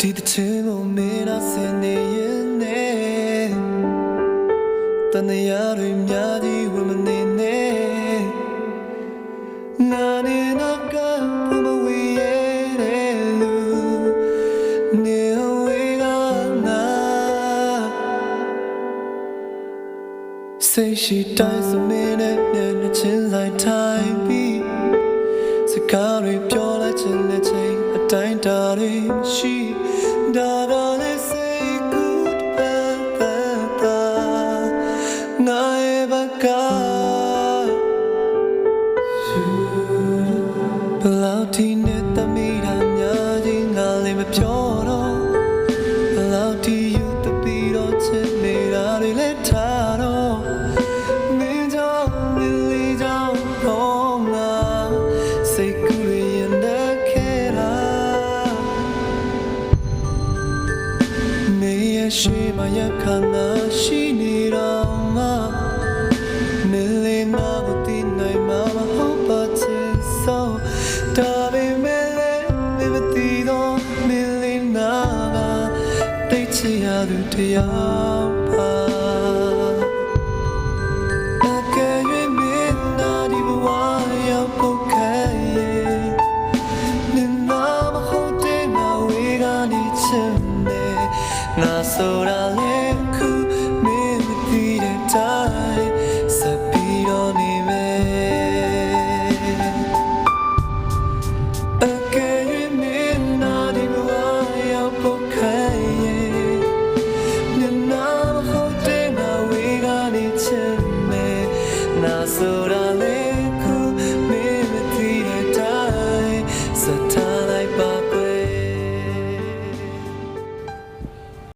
ဒီတချင်ကိုမင်းအစင်နေရင်နဲ့တန်တရားတွေများကြီးဝမနေနဲ့ငါနေတော့ကဘုမဝေရတဲ့လူနေဝေကငါစိတ်ရှိတိုင်းစမင်းနဲ့နှစ်ချင်းဆိုင်ထိုင်ပြီးစကားတွေပြောလိုက်ခြင်းနဲ့ချိန်အတိုင်းတာတွေရှိဒါတော့လည်းစိတ်ကူးပတ်တာငါရဲ့ဘကဘလောက်ဒီနဲ့တမီတာများကြီးငါလည်းမပြောတော့ဘလောက်ဒီယူတပီတော့ချစ်နေတာတွေလည်းထားတော့မင်းကြောင့်မင်းလေးကြောင့်တော့ငါစိတ်ကူးရရင်တဲ့ခဲတာမင်းရဲ့ရှိမရခနာရှိနေတော့ငါမင်းလေးငါကိုသိနိုင်မှာမဟုတ်ပါချင်စောဒါပေမဲ့လည်းမင်းမသိတော့မင်းလေးနာကတိတ်ချရသူတရား